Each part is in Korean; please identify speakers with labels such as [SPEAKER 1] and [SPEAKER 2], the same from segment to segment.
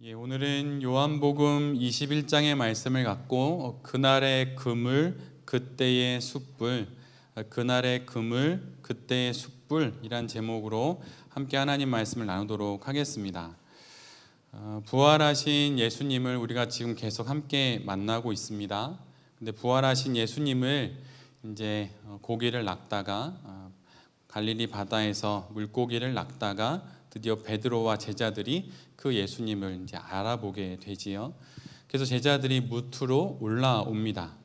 [SPEAKER 1] 오늘은 요한복음 21장의 말씀을 갖고 그날의 그물 그때의 숯불, 그날의 그물 그때의 숯불이란 제목으로 함께 하나님 말씀을 나누도록 하겠습니다. 부활하신 예수님을 우리가 지금 계속 함께 만나고 있습니다. 근데 부활하신 예수님을 이제 고기를 낚다가 갈릴리 바다에서 물고기를 낚다가 드디어 베드로와 제자들이 그 예수님을 이제 알아보게 되지요. 그래서 제자들이 무트로 올라옵니다.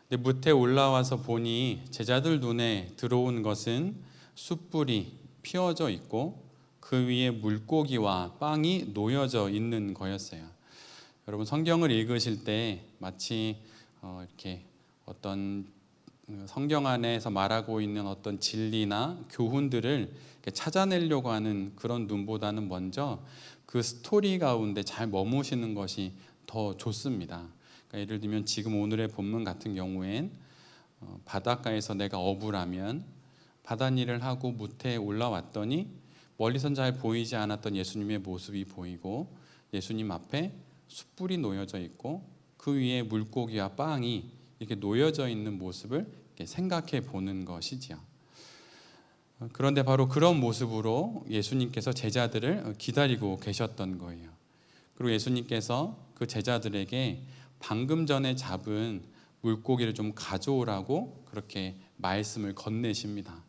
[SPEAKER 1] 근데 무트에 올라와서 보니 제자들 눈에 들어온 것은 숯불이 피워져 있고 그 위에 물고기와 빵이 놓여져 있는 거였어요. 여러분 성경을 읽으실 때 마치 이렇게 어떤 성경 안에서 말하고 있는 어떤 진리나 교훈들을 찾아내려고 하는 그런 눈보다는 먼저 그 스토리 가운데 잘 머무시는 것이 더 좋습니다. 그러니까 예를 들면 지금 오늘의 본문 같은 경우엔 바닷가에서 내가 어부라면 바닷일을 하고 무태에 올라왔더니 멀리선 잘 보이지 않았던 예수님의 모습이 보이고 예수님 앞에 숯불이 놓여져 있고 그 위에 물고기와 빵이 이렇게 놓여져 있는 모습을 생각해 보는 것이지요. 그런데 바로 그런 모습으로 예수님께서 제자들을 기다리고 계셨던 거예요. 그리고 예수님께서 그 제자들에게 방금 전에 잡은 물고기를 좀 가져오라고 그렇게 말씀을 건네십니다.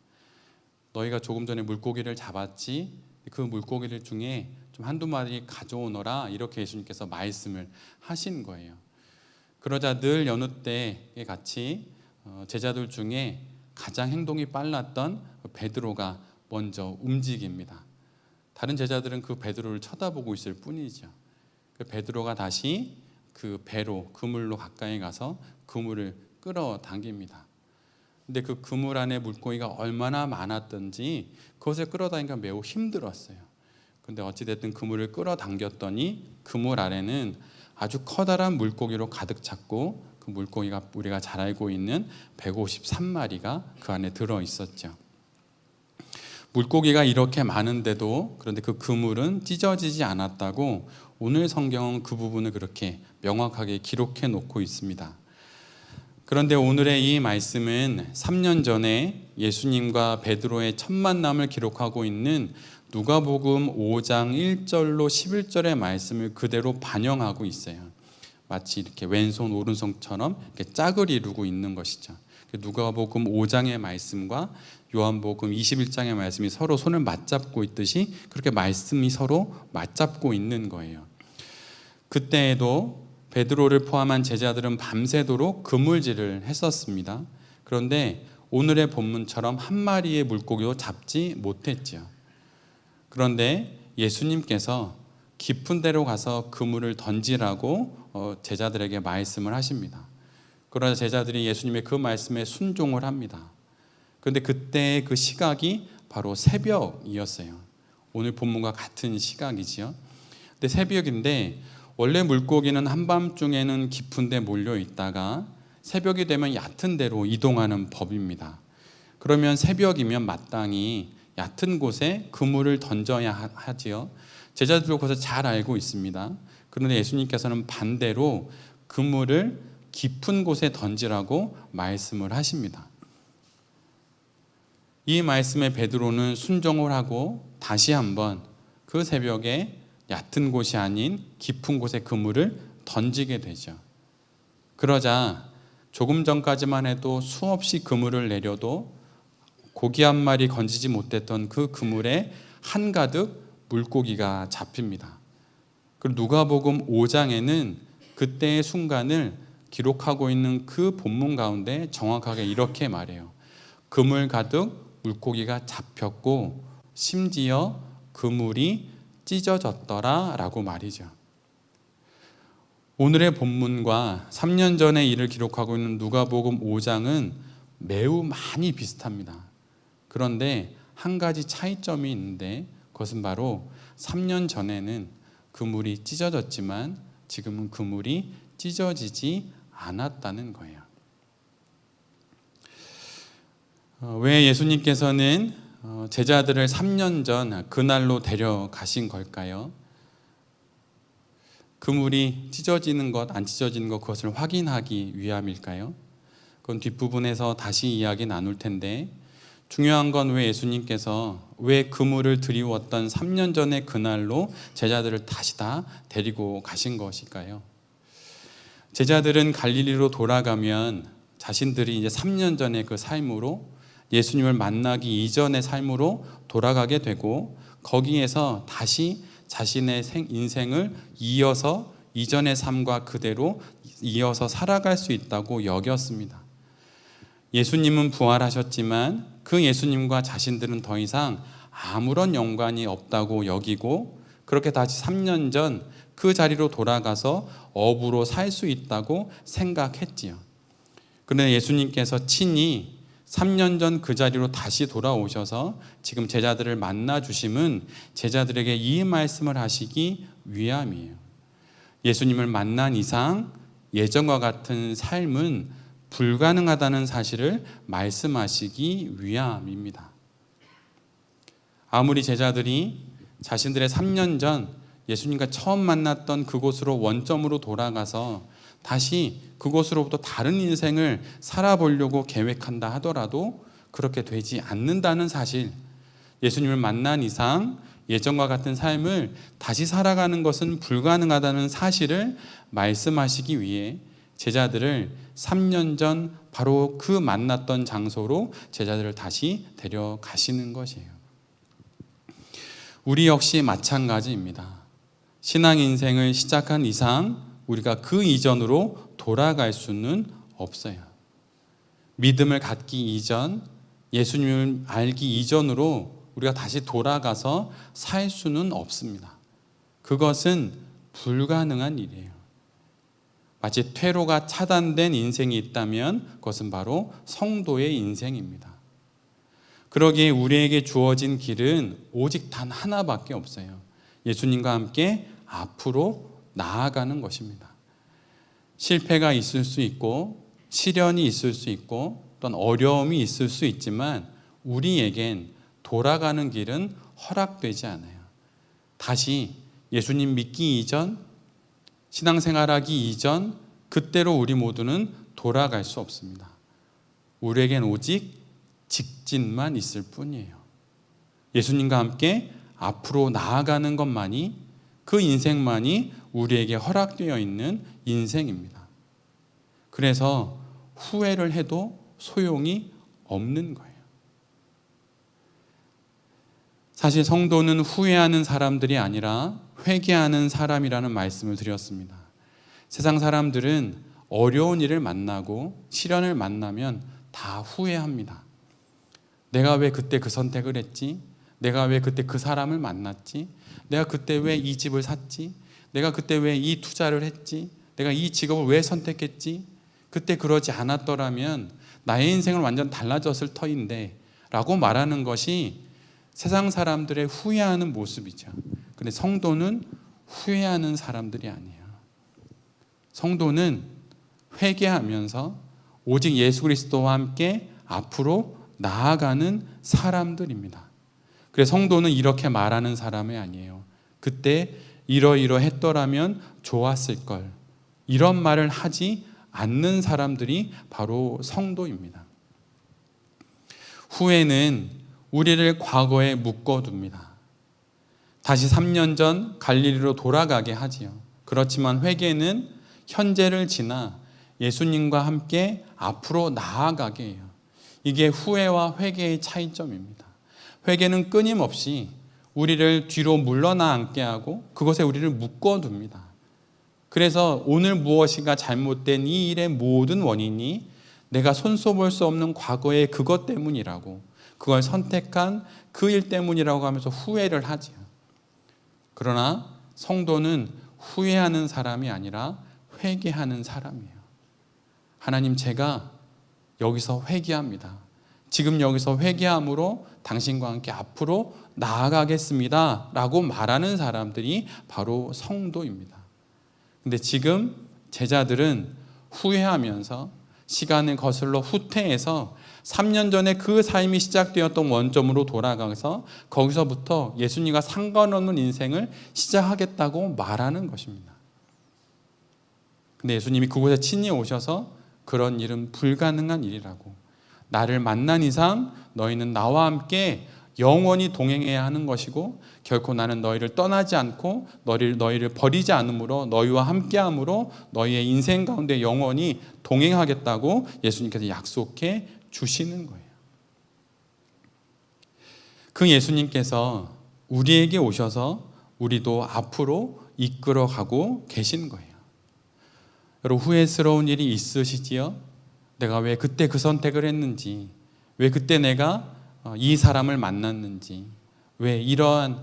[SPEAKER 1] 너희가 조금 전에 물고기를 잡았지? 그 물고기들 중에 좀 한두 마리 가져오너라, 이렇게 예수님께서 말씀을 하신 거예요. 그러자 늘 여느 때에 같이 제자들 중에 가장 행동이 빨랐던 베드로가 먼저 움직입니다. 다른 제자들은 그 베드로를 쳐다보고 있을 뿐이죠. 베드로가 다시 그 배로 그물로 가까이 가서 그물을 끌어당깁니다. 근데 그 그물 안에 물고기가 얼마나 많았던지 그것을 끌어당기기가 매우 힘들었어요. 근데 어찌됐든 그물을 끌어당겼더니 그물 아래는 아주 커다란 물고기로 가득 찼고 그 물고기가 우리가 잘 알고 있는 153마리가 그 안에 들어 있었죠. 물고기가 이렇게 많은데도 그런데 그 그물은 찢어지지 않았다고 오늘 성경은 그 부분을 그렇게 명확하게 기록해 놓고 있습니다. 그런데 오늘의 이 말씀은 3년 전에 예수님과 베드로의 첫 만남을 기록하고 있는 누가복음 5장 1절로 11절의 말씀을 그대로 반영하고 있어요. 마치 이렇게 왼손 오른손처럼 이렇게 짝을 이루고 있는 것이죠. 누가복음 5장의 말씀과 요한복음 21장의 말씀이 서로 손을 맞잡고 있듯이 그렇게 말씀이 서로 맞잡고 있는 거예요. 그때에도 베드로를 포함한 제자들은 밤새도록 그물질을 했었습니다. 그런데 오늘의 본문처럼 한 마리의 물고기도 잡지 못했죠. 그런데 예수님께서 깊은 데로 가서 그물을 던지라고 제자들에게 말씀을 하십니다. 그러나 제자들이 예수님의 그 말씀에 순종을 합니다. 그런데 그때의 그 시각이 바로 새벽이었어요. 오늘 본문과 같은 시각이지요. 근데 새벽인데 원래 물고기는 한밤중에는 깊은 데 몰려 있다가 새벽이 되면 얕은 데로 이동하는 법입니다. 그러면 새벽이면 마땅히 얕은 곳에 그물을 던져야 하지요. 제자들도 그것을 잘 알고 있습니다. 그런데 예수님께서는 반대로 그물을 깊은 곳에 던지라고 말씀을 하십니다. 이 말씀에 베드로는 순종을 하고 다시 한번 그 새벽에 얕은 곳이 아닌 깊은 곳에 그물을 던지게 되죠. 그러자 조금 전까지만 해도 수없이 그물을 내려도 고기 한 마리 건지지 못했던 그 그물에 한가득 물고기가 잡힙니다. 그리고 누가복음 5장에는 그때의 순간을 기록하고 있는 그 본문 가운데 정확하게 이렇게 말해요. 그물 가득 물고기가 잡혔고 심지어 그물이 찢어졌더라 라고 말이죠. 오늘의 본문과 3년 전의 일을 기록하고 있는 누가복음 5장은 매우 많이 비슷합니다. 그런데 한 가지 차이점이 있는데 그것은 바로 3년 전에는 그물이 찢어졌지만 지금은 그물이 찢어지지 않았다는 거예요. 왜 예수님께서는 제자들을 3년 전 그날로 데려가신 걸까요? 그물이 찢어지는 것, 안 찢어지는 것, 그것을 확인하기 위함일까요? 그건 뒷부분에서 다시 이야기 나눌 텐데, 중요한 건 왜 예수님께서 왜 그물을 드리웠던 3년 전의 그날로 제자들을 다시 다 데리고 가신 것일까요? 제자들은 갈릴리로 돌아가면 자신들이 이제 3년 전의 그 삶으로, 예수님을 만나기 이전의 삶으로 돌아가게 되고, 거기에서 다시 자신의 인생을 이어서 이전의 삶과 그대로 이어서 살아갈 수 있다고 여겼습니다. 예수님은 부활하셨지만 그 예수님과 자신들은 더 이상 아무런 연관이 없다고 여기고, 그렇게 다시 3년 전 그 자리로 돌아가서 업으로 살 수 있다고 생각했지요. 그런데 예수님께서 친히 3년 전 그 자리로 다시 돌아오셔서 지금 제자들을 만나 주심은 제자들에게 이 말씀을 하시기 위함이에요. 예수님을 만난 이상 예전과 같은 삶은 불가능하다는 사실을 말씀하시기 위함입니다. 아무리 제자들이 자신들의 3년 전 예수님과 처음 만났던 그곳으로 원점으로 돌아가서 다시 그곳으로부터 다른 인생을 살아보려고 계획한다 하더라도 그렇게 되지 않는다는 사실, 예수님을 만난 이상 예전과 같은 삶을 다시 살아가는 것은 불가능하다는 사실을 말씀하시기 위해 제자들을 3년 전 바로 그 만났던 장소로 제자들을 다시 데려가시는 것이에요. 우리 역시 마찬가지입니다. 신앙 인생을 시작한 이상 우리가 그 이전으로 돌아갈 수는 없어요. 믿음을 갖기 이전, 예수님을 알기 이전으로 우리가 다시 돌아가서 살 수는 없습니다. 그것은 불가능한 일이에요. 마치 퇴로가 차단된 인생이 있다면 그것은 바로 성도의 인생입니다. 그러기에 우리에게 주어진 길은 오직 단 하나밖에 없어요. 예수님과 함께 앞으로 나아가는 것입니다. 실패가 있을 수 있고 시련이 있을 수 있고 또는 어려움이 있을 수 있지만 우리에겐 돌아가는 길은 허락되지 않아요. 다시 예수님 믿기 이전, 신앙생활하기 이전 그때로 우리 모두는 돌아갈 수 없습니다. 우리에겐 오직 직진만 있을 뿐이에요. 예수님과 함께 앞으로 나아가는 것만이, 그 인생만이 우리에게 허락되어 있는 인생입니다. 그래서 후회를 해도 소용이 없는 거예요. 사실 성도는 후회하는 사람들이 아니라 회개하는 사람이라는 말씀을 드렸습니다. 세상 사람들은 어려운 일을 만나고 시련을 만나면 다 후회합니다. 내가 왜 그때 그 선택을 했지? 내가 왜 그때 그 사람을 만났지? 내가 그때 왜 이 집을 샀지? 내가 그때 왜 이 투자를 했지? 내가 이 직업을 왜 선택했지? 그때 그러지 않았더라면 나의 인생은 완전 달라졌을 터인데 라고 말하는 것이 세상 사람들의 후회하는 모습이죠. 그런데 성도는 후회하는 사람들이 아니에요. 성도는 회개하면서 오직 예수 그리스도와 함께 앞으로 나아가는 사람들입니다. 그래서 성도는 이렇게 말하는 사람이 아니에요. 그때 이러이러했더라면 좋았을 걸. 이런 말을 하지 않는 사람들이 바로 성도입니다. 후회는 우리를 과거에 묶어둡니다. 다시 3년 전 갈릴리로 돌아가게 하지요. 그렇지만 회개는 현재를 지나 예수님과 함께 앞으로 나아가게 해요. 이게 후회와 회개의 차이점입니다. 회개는 끊임없이 우리를 뒤로 물러나 앉게 하고 그것에 우리를 묶어둡니다. 그래서 오늘 무엇인가 잘못된 이 일의 모든 원인이 내가 손써볼 수 없는 과거의 그것 때문이라고, 그걸 선택한 그 일 때문이라고 하면서 후회를 하지요. 그러나 성도는 후회하는 사람이 아니라 회개하는 사람이에요. 하나님, 제가 여기서 회개합니다. 지금 여기서 회개함으로 당신과 함께 앞으로 나아가겠습니다 라고 말하는 사람들이 바로 성도입니다. 근데 지금 제자들은 후회하면서 시간을 거슬러 후퇴해서 3년 전에 그 삶이 시작되었던 원점으로 돌아가서 거기서부터 예수님과 상관없는 인생을 시작하겠다고 말하는 것입니다. 근데 예수님이 그곳에 친히 오셔서 그런 일은 불가능한 일이라고, 나를 만난 이상 너희는 나와 함께 영원히 동행해야 하는 것이고, 결코 나는 너희를 떠나지 않고 너희를 버리지 않으므로, 너희와 함께함으로 너희의 인생 가운데 영원히 동행하겠다고 예수님께서 약속해 주시는 거예요. 그 예수님께서 우리에게 오셔서 우리도 앞으로 이끌어가고 계신 거예요. 여러분, 후회스러운 일이 있으시지요? 내가 왜 그때 그 선택을 했는지, 왜 그때 내가 이 사람을 만났는지, 왜 이러한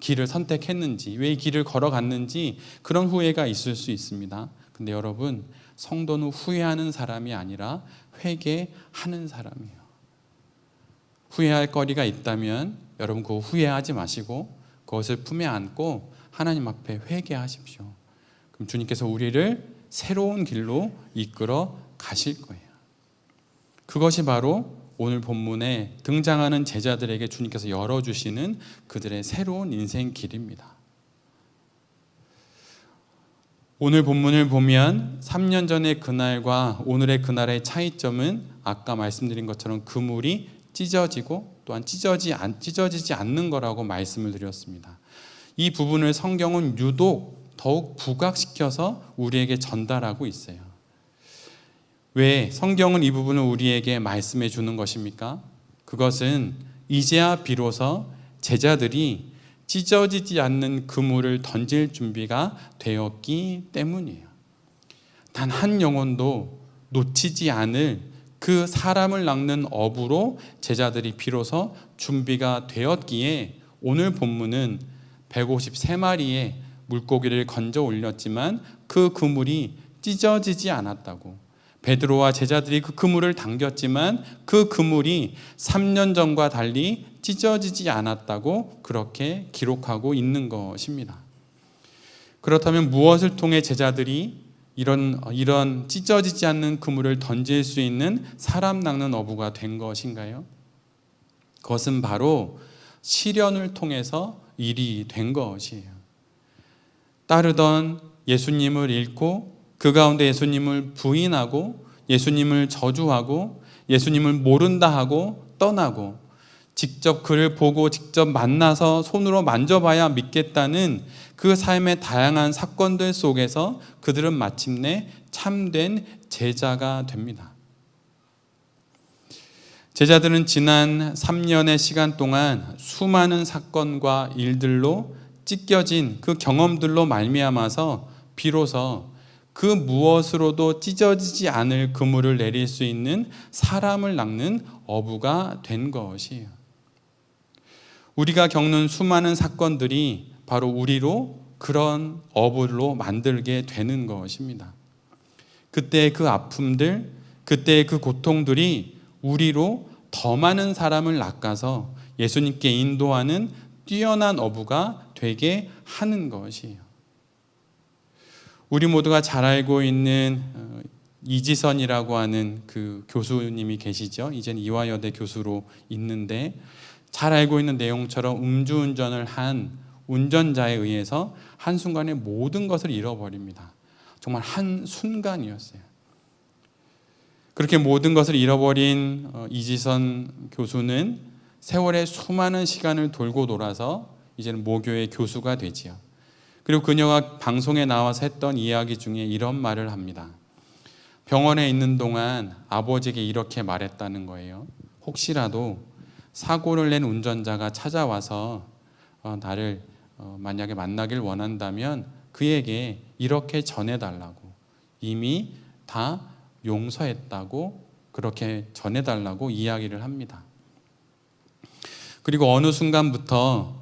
[SPEAKER 1] 길을 선택했는지, 왜 이 길을 걸어갔는지, 그런 후회가 있을 수 있습니다. 근데 여러분, 성도는 후회하는 사람이 아니라 회개하는 사람이에요. 후회할 거리가 있다면 여러분 그거 후회하지 마시고 그것을 품에 안고 하나님 앞에 회개하십시오. 그럼 주님께서 우리를 새로운 길로 이끌어 가실 거예요. 그것이 바로 오늘 본문에 등장하는 제자들에게 주님께서 열어주시는 그들의 새로운 인생 길입니다. 오늘 본문을 보면 3년 전의 그날과 오늘의 그날의 차이점은 아까 말씀드린 것처럼 그물이 찢어지고 또한 찢어지지 않는 거라고 말씀을 드렸습니다. 이 부분을 성경은 유독 더욱 부각시켜서 우리에게 전달하고 있어요. 왜 성경은 이 부분을 우리에게 말씀해 주는 것입니까? 그것은 이제야 비로소 제자들이 찢어지지 않는 그물을 던질 준비가 되었기 때문이에요. 단 한 영혼도 놓치지 않을 그 사람을 낚는 어부로 제자들이 비로소 준비가 되었기에 오늘 본문은 153마리의 물고기를 건져 올렸지만 그 그물이 찢어지지 않았다고, 베드로와 제자들이 그 그물을 당겼지만 그 그물이 3년 전과 달리 찢어지지 않았다고 그렇게 기록하고 있는 것입니다. 그렇다면 무엇을 통해 제자들이 이런 찢어지지 않는 그물을 던질 수 있는 사람 낚는 어부가 된 것인가요? 그것은 바로 시련을 통해서 일이 된 것이에요. 따르던 예수님을 잃고 그 가운데 예수님을 부인하고 예수님을 저주하고 예수님을 모른다 하고 떠나고, 직접 그를 보고 직접 만나서 손으로 만져봐야 믿겠다는 그 삶의 다양한 사건들 속에서 그들은 마침내 참된 제자가 됩니다. 제자들은 지난 3년의 시간 동안 수많은 사건과 일들로 찢겨진 그 경험들로 말미암아서 비로소 그 무엇으로도 찢어지지 않을 그물을 내릴 수 있는 사람을 낚는 어부가 된 것이에요. 우리가 겪는 수많은 사건들이 바로 우리로 그런 어부로 만들게 되는 것입니다. 그때의 그 아픔들, 그때의 그 고통들이 우리로 더 많은 사람을 낚아서 예수님께 인도하는 뛰어난 어부가 되게 하는 것이에요. 우리 모두가 잘 알고 있는 이지선이라고 하는 그 교수님이 계시죠. 이제는 이화여대 교수로 있는데, 잘 알고 있는 내용처럼 음주운전을 한 운전자에 의해서 한순간에 모든 것을 잃어버립니다. 정말 한순간이었어요. 그렇게 모든 것을 잃어버린 이지선 교수는 세월의 수많은 시간을 돌고 돌아서 이제는 모교의 교수가 되지요. 그리고 그녀가 방송에 나와서 했던 이야기 중에 이런 말을 합니다. 병원에 있는 동안 아버지에게 이렇게 말했다는 거예요. 혹시라도 사고를 낸 운전자가 찾아와서 나를 만약에 만나길 원한다면 그에게 이렇게 전해달라고, 이미 다 용서했다고 그렇게 전해달라고 이야기를 합니다. 그리고 어느 순간부터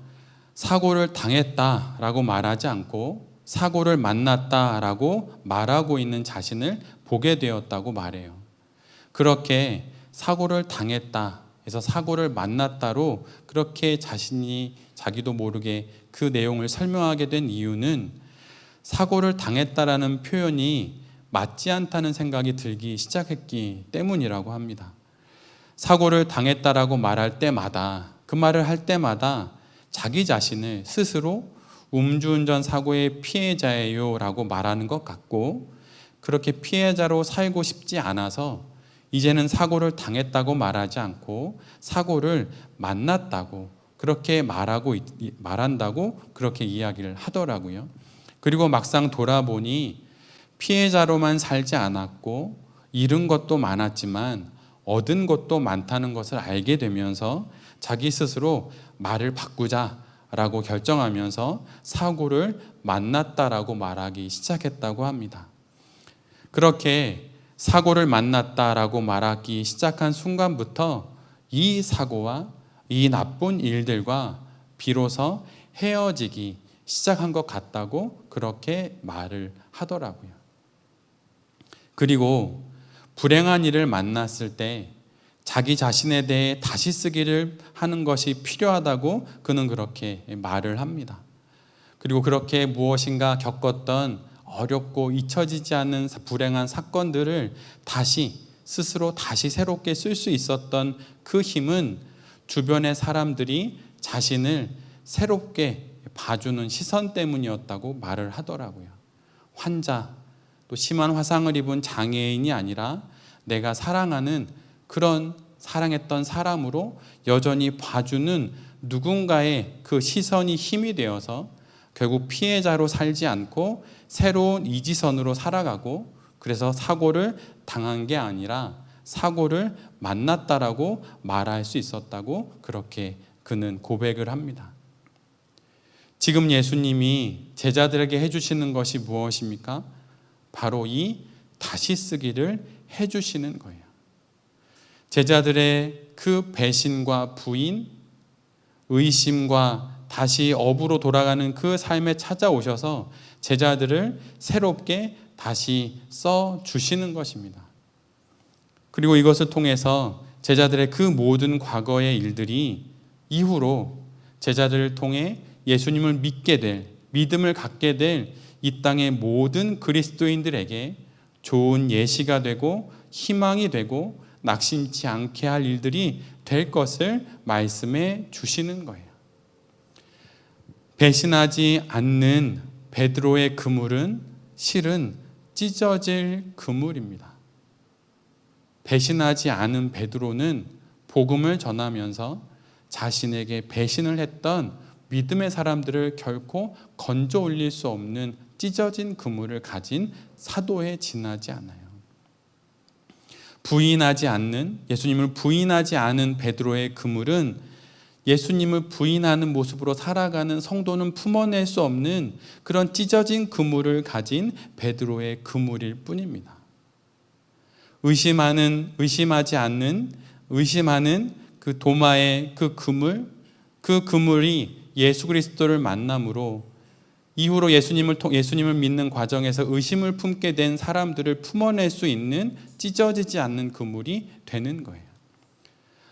[SPEAKER 1] 사고를 당했다라고 말하지 않고 사고를 만났다라고 말하고 있는 자신을 보게 되었다고 말해요. 그렇게 사고를 당했다 해서 사고를 만났다로 그렇게 자기도 모르게 그 내용을 설명하게 된 이유는 사고를 당했다라는 표현이 맞지 않다는 생각이 들기 시작했기 때문이라고 합니다. 사고를 당했다라고 말할 때마다, 그 말을 할 때마다 자기 자신을 스스로 음주운전 사고의 피해자예요 라고 말하는 것 같고, 그렇게 피해자로 살고 싶지 않아서 이제는 사고를 당했다고 말하지 않고 사고를 만났다고 그렇게 말한다고 그렇게 이야기를 하더라고요. 그리고 막상 돌아보니 피해자로만 살지 않았고 잃은 것도 많았지만 얻은 것도 많다는 것을 알게 되면서 자기 스스로 말을 바꾸자라고 결정하면서 사고를 만났다라고 말하기 시작했다고 합니다. 그렇게 사고를 만났다라고 말하기 시작한 순간부터 이 사고와 이 나쁜 일들과 비로소 헤어지기 시작한 것 같다고 그렇게 말을 하더라고요. 그리고 불행한 일을 만났을 때 자기 자신에 대해 다시 쓰기를 하는 것이 필요하다고 그는 그렇게 말을 합니다. 그리고 그렇게 무엇인가 겪었던 어렵고 잊혀지지 않는 불행한 사건들을 스스로 다시 새롭게 쓸 수 있었던 그 힘은 주변의 사람들이 자신을 새롭게 봐주는 시선 때문이었다고 말을 하더라고요. 환자, 또 심한 화상을 입은 장애인이 아니라 내가 사랑하는 그런 사랑했던 사람으로 여전히 봐주는 누군가의 그 시선이 힘이 되어서 결국 피해자로 살지 않고 새로운 이지선으로 살아가고, 그래서 사고를 당한 게 아니라 사고를 만났다라고 말할 수 있었다고 그렇게 그는 고백을 합니다. 지금 예수님이 제자들에게 해주시는 것이 무엇입니까? 바로 이 다시 쓰기를 해주시는 거예요. 제자들의 그 배신과 부인, 의심과 다시 업으로 돌아가는 그 삶에 찾아오셔서 제자들을 새롭게 다시 써주시는 것입니다. 그리고 이것을 통해서 제자들의 그 모든 과거의 일들이 이후로 제자들을 통해 예수님을 믿게 될, 믿음을 갖게 될 이 땅의 모든 그리스도인들에게 좋은 예시가 되고 희망이 되고 낙심치 않게 할 일들이 될 것을 말씀해 주시는 거예요. 배신하지 않는 베드로의 그물은 실은 찢어질 그물입니다. 배신하지 않은 베드로는 복음을 전하면서 자신에게 배신을 했던 믿음의 사람들을 결코 건져 올릴 수 없는 찢어진 그물을 가진 사도에 지나지 않아요. 예수님을 부인하지 않은 베드로의 그물은 예수님을 부인하는 모습으로 살아가는 성도는 품어낼 수 없는 그런 찢어진 그물을 가진 베드로의 그물일 뿐입니다. 의심하는 그 도마의 그 그물이 예수 그리스도를 만남으로 이후로 예수님을 믿는 과정에서 의심을 품게 된 사람들을 품어낼 수 있는 찢어지지 않는 그물이 되는 거예요.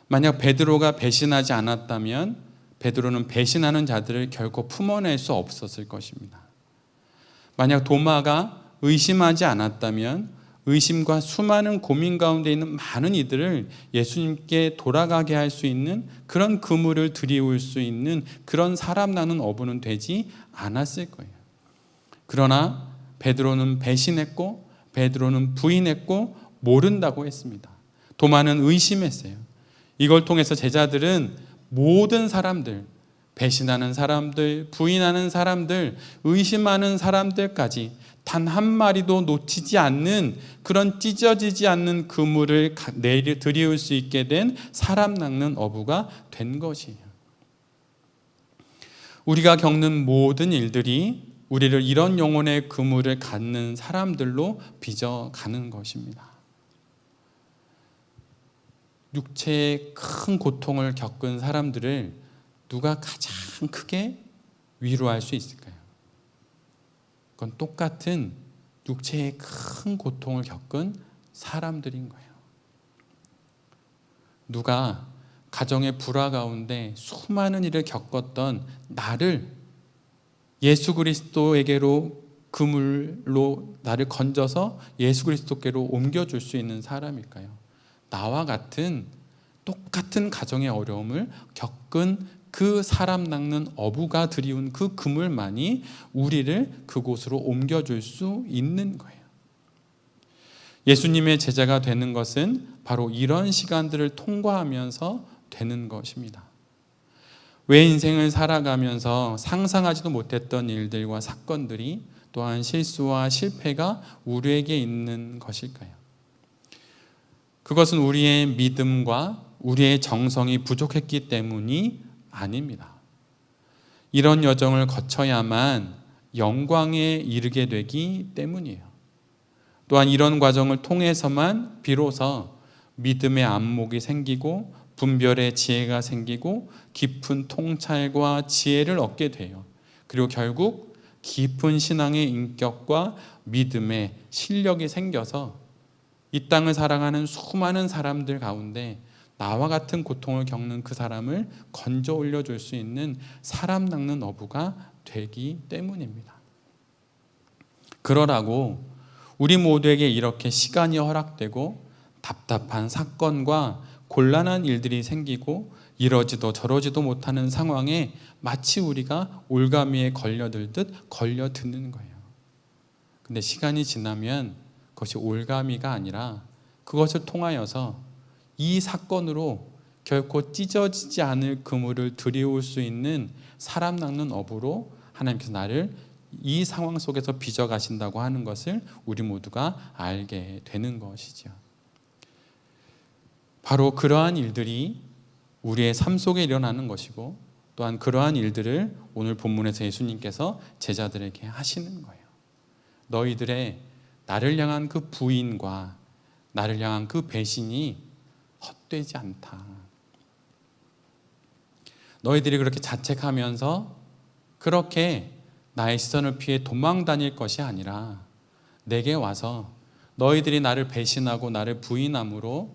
[SPEAKER 1] 만약 베드로가 배신하지 않았다면 베드로는 배신하는 자들을 결코 품어낼 수 없었을 것입니다. 만약 도마가 의심하지 않았다면 의심과 수많은 고민 가운데 있는 많은 이들을 예수님께 돌아가게 할 수 있는 그런 그물을 들이울 수 있는 그런 사람 나는 어부는 되지 않았을 거예요. 그러나 베드로는 배신했고 베드로는 부인했고 모른다고 했습니다. 도마는 의심했어요. 이걸 통해서 제자들은 모든 사람들, 배신하는 사람들, 부인하는 사람들, 의심하는 사람들까지 단 한 마리도 놓치지 않는 그런 찢어지지 않는 그물을 들이울 수 있게 된 사람 낚는 어부가 된 것이에요. 우리가 겪는 모든 일들이 우리를 이런 영혼의 그물을 갖는 사람들로 빚어가는 것입니다. 육체의 큰 고통을 겪은 사람들을 누가 가장 크게 위로할 수 있을까요? 그건 똑같은 육체의 큰 고통을 겪은 사람들인 거예요. 누가 가정의 불화 가운데 수많은 일을 겪었던 나를 예수 그리스도에게로 그물로 나를 건져서 예수 그리스도께로 옮겨줄 수 있는 사람일까요? 나와 같은 똑같은 가정의 어려움을 겪은 그 사람 낚는 어부가 들이운 그 그물만이 우리를 그곳으로 옮겨줄 수 있는 거예요. 예수님의 제자가 되는 것은 바로 이런 시간들을 통과하면서 되는 것입니다. 왜 인생을 살아가면서 상상하지도 못했던 일들과 사건들이 또한 실수와 실패가 우리에게 있는 것일까요? 그것은 우리의 믿음과 우리의 정성이 부족했기 때문이 아닙니다. 이런 여정을 거쳐야만 영광에 이르게 되기 때문이에요. 또한 이런 과정을 통해서만 비로소 믿음의 안목이 생기고 분별의 지혜가 생기고 깊은 통찰과 지혜를 얻게 돼요. 그리고 결국 깊은 신앙의 인격과 믿음의 실력이 생겨서 이 땅을 살아가는 수많은 사람들 가운데 나와 같은 고통을 겪는 그 사람을 건져 올려줄 수 있는 사람 낚는 어부가 되기 때문입니다. 그러라고 우리 모두에게 이렇게 시간이 허락되고 답답한 사건과 곤란한 일들이 생기고 이러지도 저러지도 못하는 상황에 마치 우리가 올가미에 걸려들듯 걸려드는 거예요. 근데 시간이 지나면 그것이 올가미가 아니라 그것을 통하여서 이 사건으로 결코 찢어지지 않을 그물을 들이올 수 있는 사람 낚는 어부로 하나님께서 나를 이 상황 속에서 빚어가신다고 하는 것을 우리 모두가 알게 되는 것이죠. 바로 그러한 일들이 우리의 삶 속에 일어나는 것이고 또한 그러한 일들을 오늘 본문에서 예수님께서 제자들에게 하시는 거예요. 너희들의 나를 향한 그 부인과 나를 향한 그 배신이 헛되지 않다. 너희들이 그렇게 자책하면서 그렇게 나의 시선을 피해 도망 다닐 것이 아니라 내게 와서 너희들이 나를 배신하고 나를 부인함으로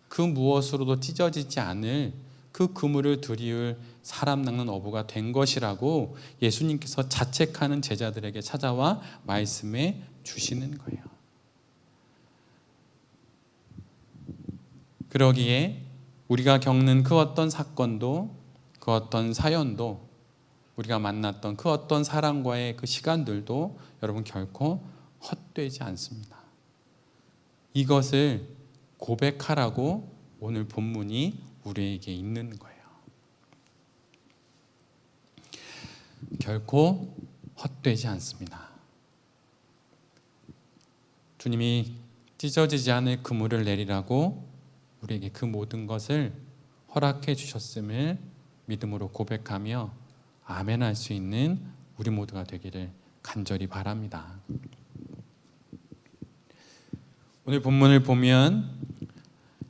[SPEAKER 1] 그 무엇으로도 찢어지지 않을 그 그물을 들이울 사람 낚는 어부가 된 것이라고 예수님께서 자책하는 제자들에게 찾아와 말씀해 주시는 거예요. 그러기에 우리가 겪는 그 어떤 사건도 그 어떤 사연도 우리가 만났던 그 어떤 사람과의 그 시간들도 여러분 결코 헛되지 않습니다. 이것을 고백하라고 오늘 본문이 우리에게 있는 거예요. 결코 헛되지 않습니다. 주님이 찢어지지 않을 그물을 내리라고 우리에게 그 모든 것을 허락해 주셨음을 믿음으로 고백하며 아멘할 수 있는 우리 모두가 되기를 간절히 바랍니다. 오늘 본문을 보면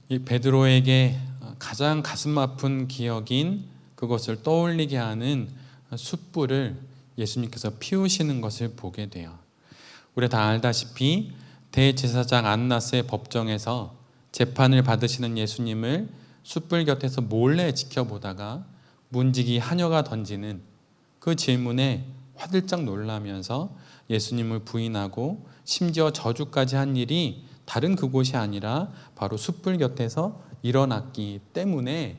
[SPEAKER 1] 이 베드로에게 가장 가슴 아픈 기억인 그것을 떠올리게 하는 숯불을 예수님께서 피우시는 것을 보게 돼요. 우리 다 알다시피 대제사장 안나스의 법정에서 재판을 받으시는 예수님을 숯불 곁에서 몰래 지켜보다가 문지기 하녀가 던지는 그 질문에 화들짝 놀라면서 예수님을 부인하고 심지어 저주까지 한 일이 다른 그곳이 아니라 바로 숯불 곁에서 일어났기 때문에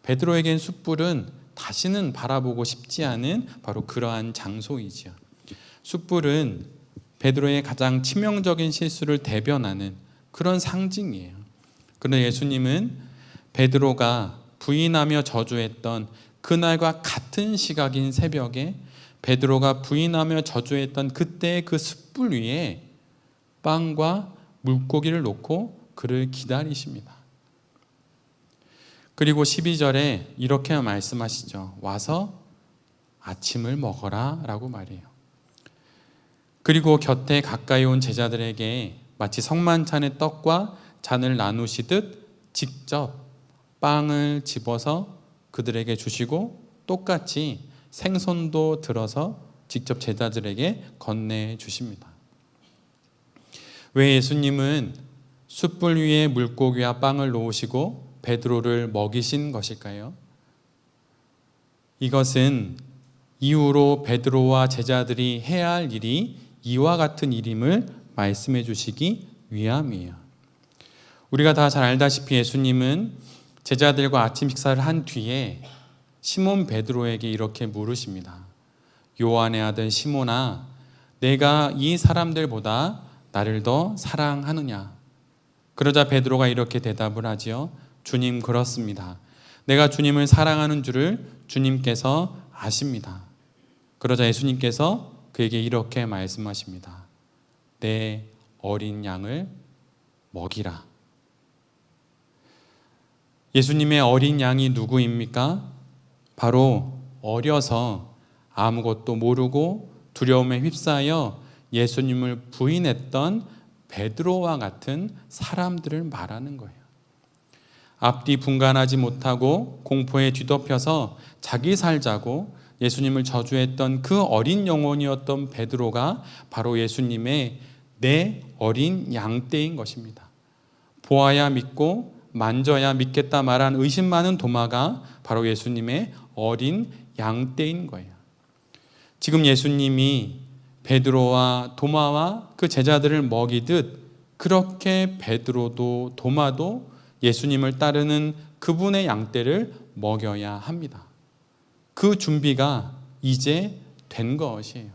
[SPEAKER 1] 베드로에겐 숯불은 다시는 바라보고 싶지 않은 바로 그러한 장소이지요. 숯불은 베드로의 가장 치명적인 실수를 대변하는 그런 상징이에요. 그런데 예수님은 베드로가 부인하며 저주했던 그날과 같은 시각인 새벽에 베드로가 부인하며 저주했던 그때의 그 숯불 위에 빵과 물고기를 놓고 그를 기다리십니다. 그리고 12절에 이렇게 말씀하시죠. 와서 아침을 먹어라 라고 말해요. 그리고 곁에 가까이 온 제자들에게 마치 성만찬의 떡과 잔을 나누시듯 직접 빵을 집어서 그들에게 주시고 똑같이 생선도 들어서 직접 제자들에게 건네주십니다. 왜 예수님은 숯불 위에 물고기와 빵을 놓으시고 베드로를 먹이신 것일까요? 이것은 이후로 베드로와 제자들이 해야 할 일이 이와 같은 일임을 말씀해 주시기 위함이에요. 우리가 다 잘 알다시피 예수님은 제자들과 아침 식사를 한 뒤에 시몬 베드로에게 이렇게 물으십니다. 요한의 아들 시몬아, 내가 이 사람들보다 나를 더 사랑하느냐? 그러자 베드로가 이렇게 대답을 하지요. 주님, 그렇습니다. 내가 주님을 사랑하는 줄을 주님께서 아십니다. 그러자 예수님께서 그에게 이렇게 말씀하십니다. 내 어린 양을 먹이라. 예수님의 어린 양이 누구입니까? 바로 어려서 아무것도 모르고 두려움에 휩싸여 예수님을 부인했던 베드로와 같은 사람들을 말하는 거예요. 앞뒤 분간하지 못하고 공포에 뒤덮여서 자기 살자고 예수님을 저주했던 그 어린 영혼이었던 베드로가 바로 예수님의 내 어린 양떼인 것입니다. 보아야 믿고 만져야 믿겠다 말한 의심 많은 도마가 바로 예수님의 어린 양떼인 거예요. 지금 예수님이 베드로와 도마와 그 제자들을 먹이듯 그렇게 베드로도 도마도 예수님을 따르는 그분의 양떼를 먹여야 합니다. 그 준비가 이제 된 것이에요.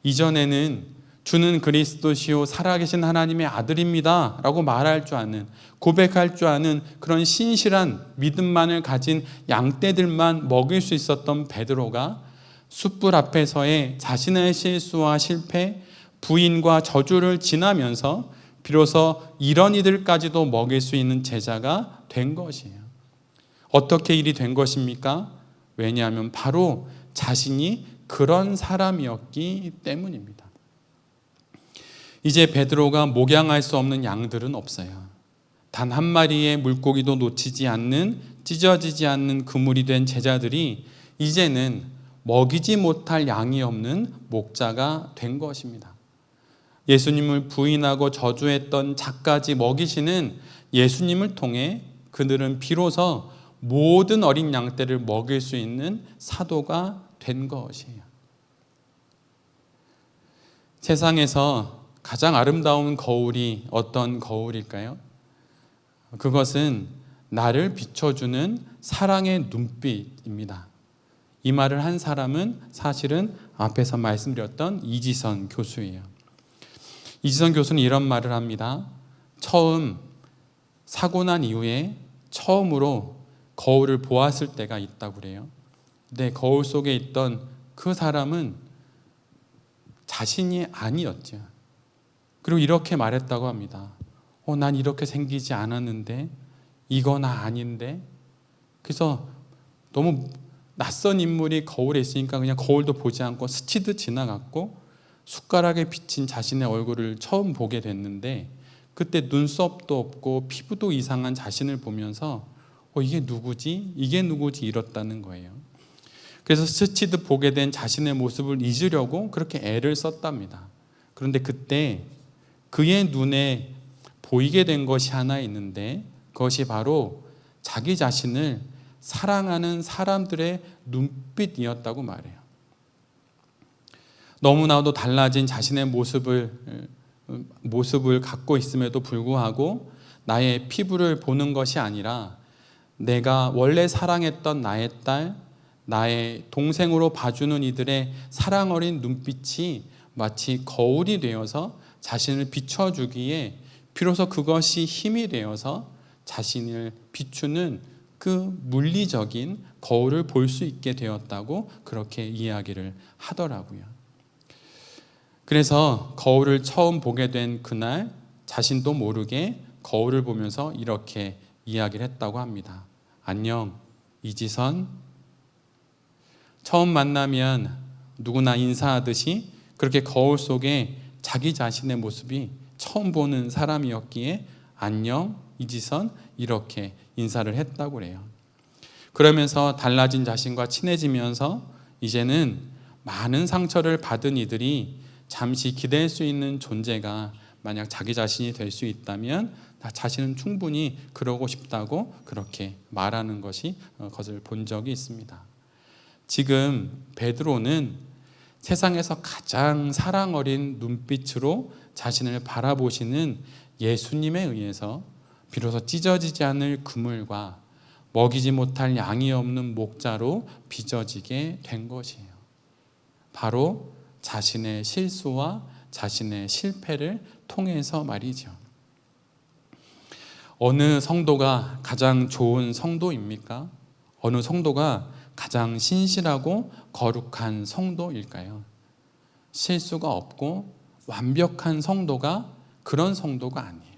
[SPEAKER 1] 이전에는 주는 그리스도시요 살아계신 하나님의 아들입니다 라고 말할 줄 아는, 고백할 줄 아는 그런 신실한 믿음만을 가진 양떼들만 먹일 수 있었던 베드로가 숯불 앞에서의 자신의 실수와 실패, 부인과 저주를 지나면서 비로소 이런 이들까지도 먹일 수 있는 제자가 된 것이에요. 어떻게 일이 된 것입니까? 왜냐하면 바로 자신이 그런 사람이었기 때문입니다. 이제 베드로가 목양할 수 없는 양들은 없어요. 단 한 마리의 물고기도 놓치지 않는, 찢어지지 않는 그물이 된 제자들이 이제는 먹이지 못할 양이 없는 목자가 된 것입니다. 예수님을 부인하고 저주했던 자까지 먹이시는 예수님을 통해 그들은 비로소 모든 어린 양떼를 먹일 수 있는 사도가 된 것이에요. 세상에서 가장 아름다운 거울이 어떤 거울일까요? 그것은 나를 비춰주는 사랑의 눈빛입니다. 이 말을 한 사람은 사실은 앞에서 말씀드렸던 이지선 교수예요. 이지선 교수는 이런 말을 합니다. 처음 사고 난 이후에 처음으로 거울을 보았을 때가 있다고 그래요. 근데 거울 속에 있던 그 사람은 자신이 아니었죠. 그리고 이렇게 말했다고 합니다. 난 이렇게 생기지 않았는데, 이거 나 아닌데. 그래서 너무 낯선 인물이 거울에 있으니까 그냥 거울도 보지 않고 스치듯 지나갔고 숟가락에 비친 자신의 얼굴을 처음 보게 됐는데, 그때 눈썹도 없고 피부도 이상한 자신을 보면서 이게 누구지? 이게 누구지? 이렇다는 거예요. 그래서 스치듯 보게 된 자신의 모습을 잊으려고 그렇게 애를 썼답니다. 그런데 그때 그의 눈에 보이게 된 것이 하나 있는데, 그것이 바로 자기 자신을 사랑하는 사람들의 눈빛이었다고 말해요. 너무나도 달라진 자신의 모습을 갖고 있음에도 불구하고 나의 피부를 보는 것이 아니라 내가 원래 사랑했던 나의 딸, 나의 동생으로 봐주는 이들의 사랑 어린 눈빛이 마치 거울이 되어서 자신을 비춰주기에 비로소 그것이 힘이 되어서 자신을 비추는 그 물리적인 거울을 볼 수 있게 되었다고 그렇게 이야기를 하더라고요. 그래서 거울을 처음 보게 된 그날 자신도 모르게 거울을 보면서 이렇게 이야기를 했다고 합니다. 안녕, 이지선. 처음 만나면 누구나 인사하듯이 그렇게 거울 속에 자기 자신의 모습이 처음 보는 사람이었기에 안녕, 이지선 이렇게 인사를 했다고 그래요. 그러면서 달라진 자신과 친해지면서 이제는 많은 상처를 받은 이들이 잠시 기댈 수 있는 존재가 만약 자기 자신이 될 수 있다면 나 자신은 충분히 그러고 싶다고 그렇게 말하는 것을 본 적이 있습니다. 지금 베드로는 세상에서 가장 사랑 어린 눈빛으로 자신을 바라보시는 예수님에 의해서 비로소 찢어지지 않을 그물과 먹이지 못할 양이 없는 목자로 빚어지게 된 것이에요. 바로 자신의 실수와 자신의 실패를 통해서 말이죠. 어느 성도가 가장 좋은 성도입니까? 어느 성도가 가장 신실하고 거룩한 성도일까요? 실수가 없고 완벽한 성도가 그런 성도가 아니에요.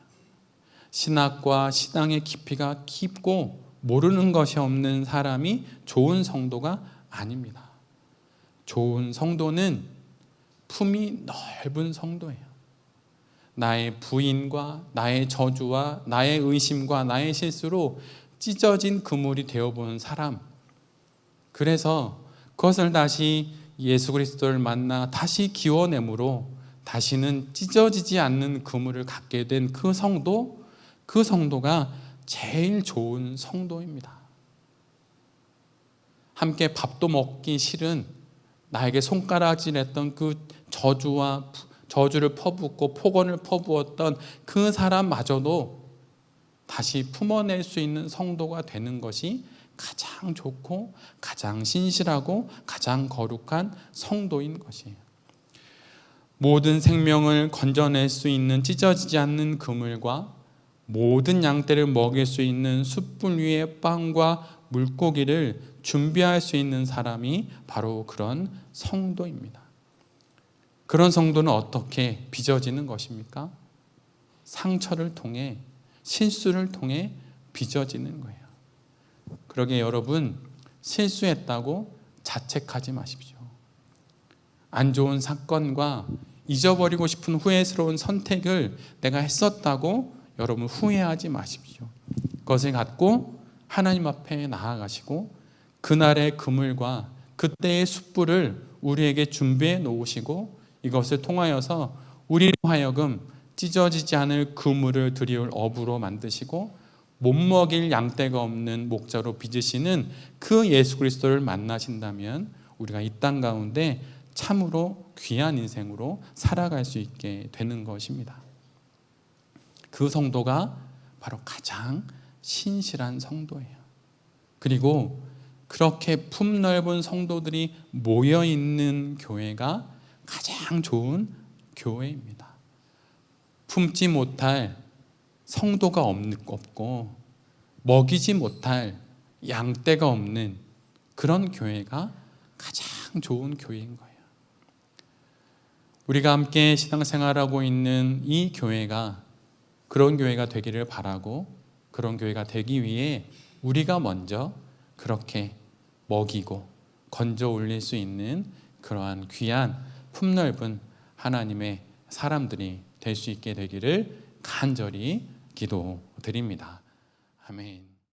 [SPEAKER 1] 신학과 신앙의 깊이가 깊고 모르는 것이 없는 사람이 좋은 성도가 아닙니다. 좋은 성도는 품이 넓은 성도예요. 나의 부인과 나의 저주와 나의 의심과 나의 실수로 찢어진 그물이 되어보는 사람, 그래서 그것을 다시 예수 그리스도를 만나 다시 기워내므로 다시는 찢어지지 않는 그물을 갖게 된 그 성도가 제일 좋은 성도입니다. 함께 밥도 먹기 싫은, 나에게 손가락질했던 그 저주를 퍼붓고 폭언을 퍼부었던 그 사람마저도 다시 품어낼 수 있는 성도가 되는 것이 가장 좋고 가장 신실하고 가장 거룩한 성도인 것이에요. 모든 생명을 건져낼 수 있는 찢어지지 않는 그물과 모든 양떼를 먹일 수 있는 숯불 위에 빵과 물고기를 준비할 수 있는 사람이 바로 그런 성도입니다. 그런 성도는 어떻게 빚어지는 것입니까? 상처를 통해, 실수를 통해 빚어지는 거예요. 그러기에 여러분, 실수했다고 자책하지 마십시오. 안 좋은 사건과 잊어버리고 싶은 후회스러운 선택을 내가 했었다고 여러분 후회하지 마십시오. 그것을 갖고 하나님 앞에 나아가시고 그날의 그물과 그때의 숯불을 우리에게 준비해 놓으시고 이것을 통하여서 우리로 하여금 찢어지지 않을 그물을 들이올 어부로 만드시고 못 먹일 양떼가 없는 목자로 빚으시는 그 예수 그리스도를 만나신다면 우리가 이 땅 가운데 참으로 귀한 인생으로 살아갈 수 있게 되는 것입니다. 그 성도가 바로 가장 신실한 성도예요. 그리고 그렇게 품넓은 성도들이 모여있는 교회가 가장 좋은 교회입니다. 품지 못할 성도가 없고 먹이지 못할 양떼가 없는 그런 교회가 가장 좋은 교회인 거예요. 우리가 함께 신앙생활하고 있는 이 교회가 그런 교회가 되기를 바라고, 그런 교회가 되기 위해 우리가 먼저 그렇게 먹이고 건져 올릴 수 있는 그러한 귀한 품넓은 하나님의 사람들이 될 수 있게 되기를 간절히 기도드립니다. 아멘.